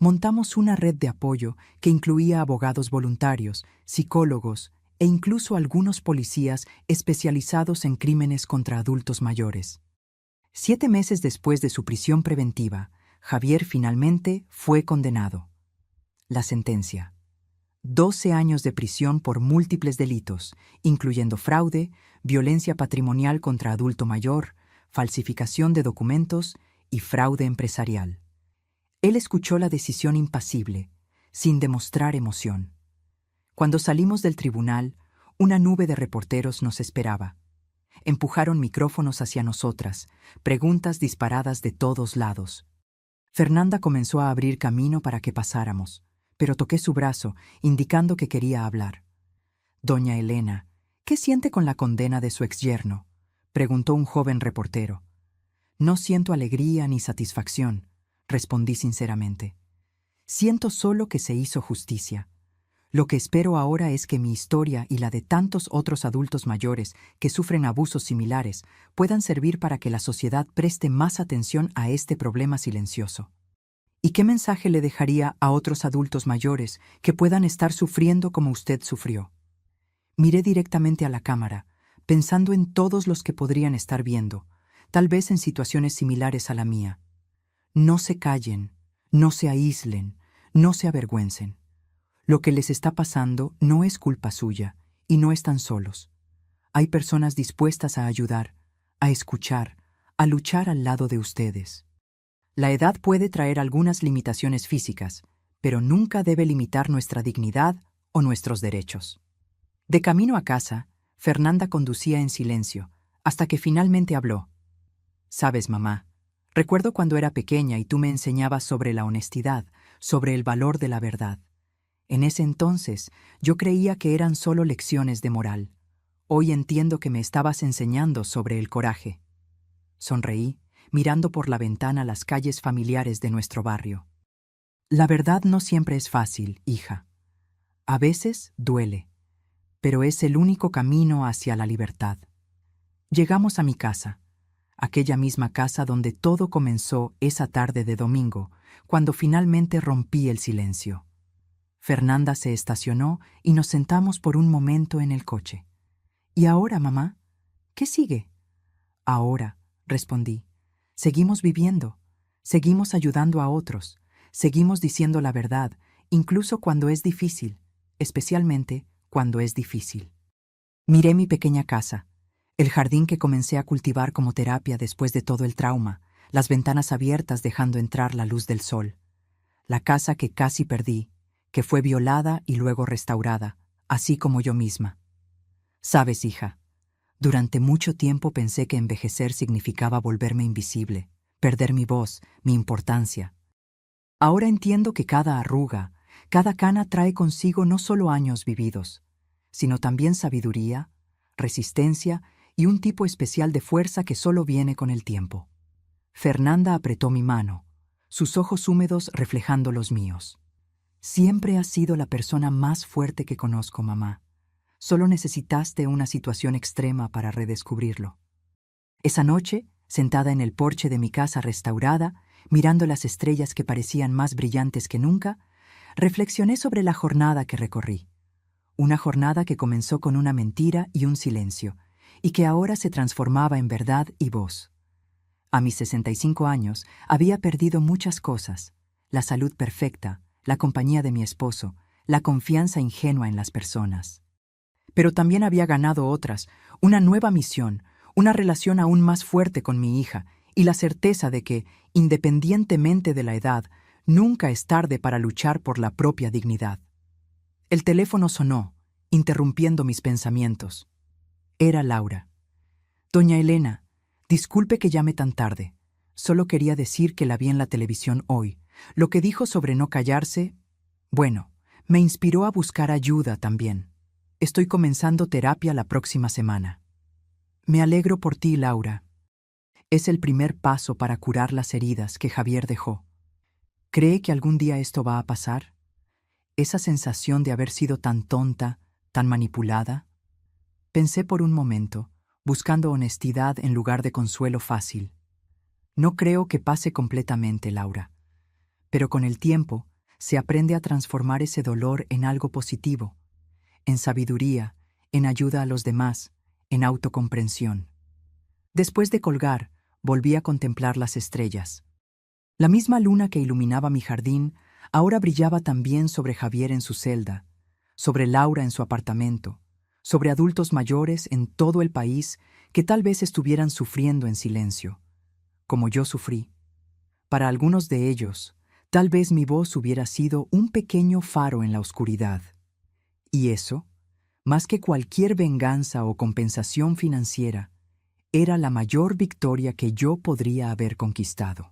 A: Montamos una red de apoyo que incluía abogados voluntarios, psicólogos e incluso algunos policías especializados en crímenes contra adultos mayores. 7 meses después de su prisión preventiva, Javier finalmente fue condenado. La sentencia: 12 años de prisión por múltiples delitos, incluyendo fraude, violencia patrimonial contra adulto mayor, falsificación de documentos y fraude empresarial. Él escuchó la decisión impasible, sin demostrar emoción. Cuando salimos del tribunal, una nube de reporteros nos esperaba. Empujaron micrófonos hacia nosotras, preguntas disparadas de todos lados. Fernanda comenzó a abrir camino para que pasáramos, pero toqué su brazo, indicando que quería hablar. «Doña Elena, ¿qué siente con la condena de su exyerno?», preguntó un joven reportero. «No siento alegría ni satisfacción», respondí sinceramente. «Siento solo que se hizo justicia. Lo que espero ahora es que mi historia y la de tantos otros adultos mayores que sufren abusos similares puedan servir para que la sociedad preste más atención a este problema silencioso». ¿Y qué mensaje le dejaría a otros adultos mayores que puedan estar sufriendo como usted sufrió? Miré directamente a la cámara, pensando en todos los que podrían estar viendo, tal vez en situaciones similares a la mía. No se callen, no se aíslen, no se avergüencen. Lo que les está pasando no es culpa suya y no están solos. Hay personas dispuestas a ayudar, a escuchar, a luchar al lado de ustedes. La edad puede traer algunas limitaciones físicas, pero nunca debe limitar nuestra dignidad o nuestros derechos. De camino a casa, Fernanda conducía en silencio, hasta que finalmente habló. «Sabes, mamá, recuerdo cuando era pequeña y tú me enseñabas sobre la honestidad, sobre el valor de la verdad. En ese entonces, yo creía que eran solo lecciones de moral. Hoy entiendo que me estabas enseñando sobre el coraje». Sonreí, mirando por la ventana las calles familiares de nuestro barrio. La verdad no siempre es fácil, hija. A veces duele, pero es el único camino hacia la libertad. Llegamos a mi casa, aquella misma casa donde todo comenzó esa tarde de domingo, cuando finalmente rompí el silencio. Fernanda se estacionó y nos sentamos por un momento en el coche. «¿Y ahora, mamá? ¿Qué sigue?» «Ahora», respondí, «seguimos viviendo, seguimos ayudando a otros, seguimos diciendo la verdad, incluso cuando es difícil, especialmente cuando es difícil». Miré mi pequeña casa, el jardín que comencé a cultivar como terapia después de todo el trauma, las ventanas abiertas dejando entrar la luz del sol. La casa que casi perdí, que fue violada y luego restaurada, así como yo misma. Sabes, hija, durante mucho tiempo pensé que envejecer significaba volverme invisible, perder mi voz, mi importancia. Ahora entiendo que cada arruga, cada cana trae consigo no solo años vividos, sino también sabiduría, resistencia y un tipo especial de fuerza que solo viene con el tiempo. Fernanda apretó mi mano, sus ojos húmedos reflejando los míos. Siempre has sido la persona más fuerte que conozco, mamá. Solo necesitaste una situación extrema para redescubrirlo. Esa noche, sentada en el porche de mi casa restaurada, mirando las estrellas que parecían más brillantes que nunca, reflexioné sobre la jornada que recorrí. Una jornada que comenzó con una mentira y un silencio, y que ahora se transformaba en verdad y voz. A mis 65 años había perdido muchas cosas: la salud perfecta, la compañía de mi esposo, la confianza ingenua en las personas. Pero también había ganado otras, una nueva misión, una relación aún más fuerte con mi hija y la certeza de que, independientemente de la edad, nunca es tarde para luchar por la propia dignidad. El teléfono sonó, interrumpiendo mis pensamientos. Era Laura. Doña Elena, disculpe que llame tan tarde. Solo quería decir que la vi en la televisión hoy. Lo que dijo sobre no callarse, bueno, me inspiró a buscar ayuda también. Estoy comenzando terapia la próxima semana. Me alegro por ti, Laura. Es el primer paso para curar las heridas que Javier dejó. ¿Cree que algún día esto va a pasar? Esa sensación de haber sido tan tonta, tan manipulada. Pensé por un momento, buscando honestidad en lugar de consuelo fácil. No creo que pase completamente, Laura. Pero con el tiempo, se aprende a transformar ese dolor en algo positivo, en sabiduría, en ayuda a los demás, en autocomprensión. Después de colgar, volví a contemplar las estrellas. La misma luna que iluminaba mi jardín ahora brillaba también sobre Javier en su celda, sobre Laura en su apartamento, sobre adultos mayores en todo el país que tal vez estuvieran sufriendo en silencio, como yo sufrí. Para algunos de ellos, tal vez mi voz hubiera sido un pequeño faro en la oscuridad. Y eso, más que cualquier venganza o compensación financiera, era la mayor victoria que yo podría haber conquistado.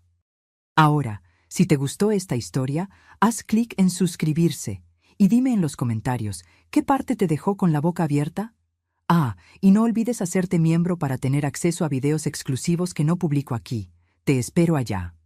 A: Ahora, si te gustó esta historia, haz clic en suscribirse y dime en los comentarios, ¿qué parte te dejó con la boca abierta? Y no olvides hacerte miembro para tener acceso a videos exclusivos que no publico aquí. Te espero allá.